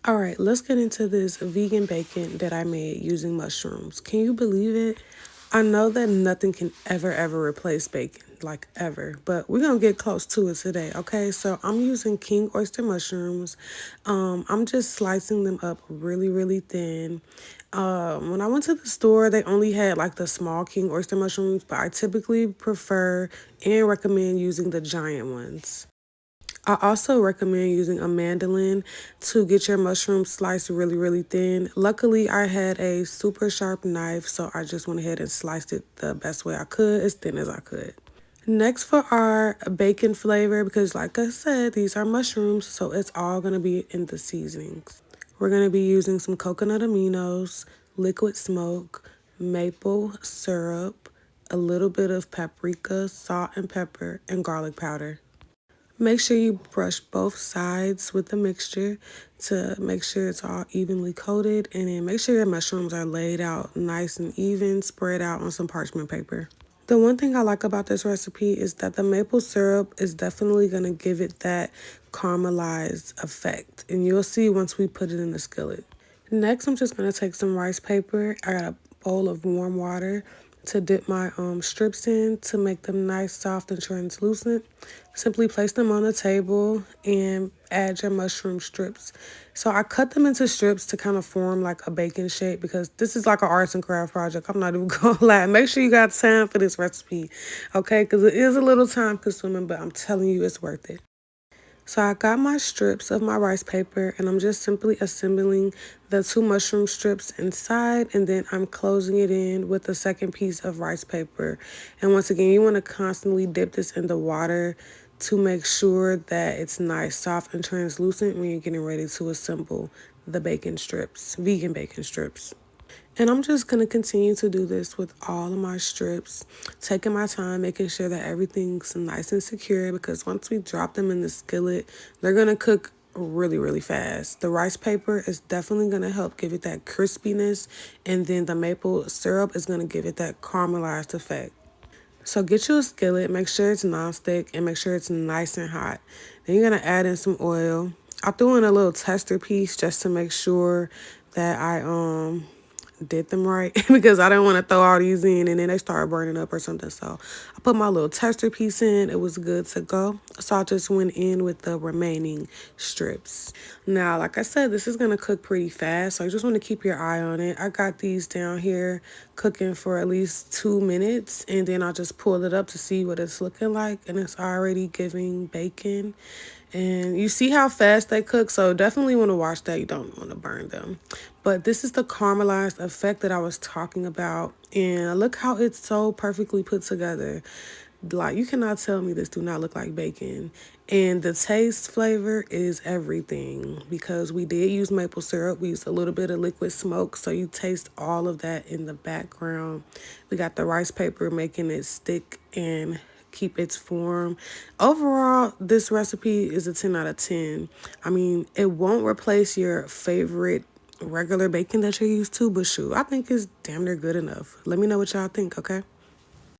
All right, let's get into this vegan bacon that I made using mushrooms. Can you believe it? I know that nothing can ever replace bacon, like ever, but we're gonna get close to it today, okay? So I'm using king oyster mushrooms. I'm just slicing them up really thin. When I went to the store, they only had like the small king oyster mushrooms, but I typically prefer and recommend using the giant ones. I also recommend using a mandolin to get your mushrooms sliced really thin. Luckily, I had a super sharp knife, so I just went ahead and sliced it the best way I could, as thin as I could. Next for our bacon flavor, because like I said, these are mushrooms, so it's all going to be in the seasonings. We're going to be using some coconut aminos, liquid smoke, maple syrup, a little bit of paprika, salt and pepper, and garlic powder. Make sure you brush both sides with the mixture to make sure it's all evenly coated, and then make sure your mushrooms are laid out nice and even, spread out on some parchment paper. The one thing I like about this recipe is that the maple syrup is definitely going to give it that caramelized effect, and you'll see once we put it in the skillet. Next, I'm just going to take some rice paper. I got a bowl of warm water to dip my strips in to make them nice, soft, and translucent. Simply place them on the table and add your mushroom strips. So I cut them into strips to kind of form like a bacon shape, because this is like an arts and craft project. I'm not even gonna lie. Make sure you got time for this recipe, okay? Because it is a little time consuming, but I'm telling you it's worth it. So I got my strips of my rice paper, and I'm just simply assembling the two mushroom strips inside, and then I'm closing it in with the second piece of rice paper. And once again, you want to constantly dip this in the water to make sure that it's nice, soft, and translucent when you're getting ready to assemble the bacon strips, vegan bacon strips. And I'm just going to continue to do this with all of my strips, taking my time, making sure that everything's nice and secure, because once we drop them in the skillet, they're going to cook really fast. The rice paper is definitely going to help give it that crispiness, and then the maple syrup is going to give it that caramelized effect. So get you a skillet, make sure it's nonstick, and make sure it's nice and hot. Then you're going to add in some oil. I threw in a little tester piece just to make sure that I did them right because I didn't want to throw all these in and then they start burning up or something. So I put my little tester piece in. It was good to go. So I just went in with the remaining strips. Now, like I said, this is going to cook pretty fast, so you just want to keep your eye on it. I got these down here cooking for at least 2 minutes, and then I'll just pull it up to see what it's looking like, and it's already giving bacon. And you see how fast they cook, so definitely want to watch that. You don't want to burn them. But this is the caramelized effect that I was talking about, and look how it's so perfectly put together. Like, you cannot tell me this do not look like bacon. And the taste flavor is everything, because we did use maple syrup. We used a little bit of liquid smoke, so you taste all of that in the background. We got the rice paper making it stick and keep its form. Overall, this recipe is a 10 out of 10. I mean, it won't replace your favorite regular bacon that you're used to, but shoot, I think it's damn near good enough. Let me know what y'all think, okay?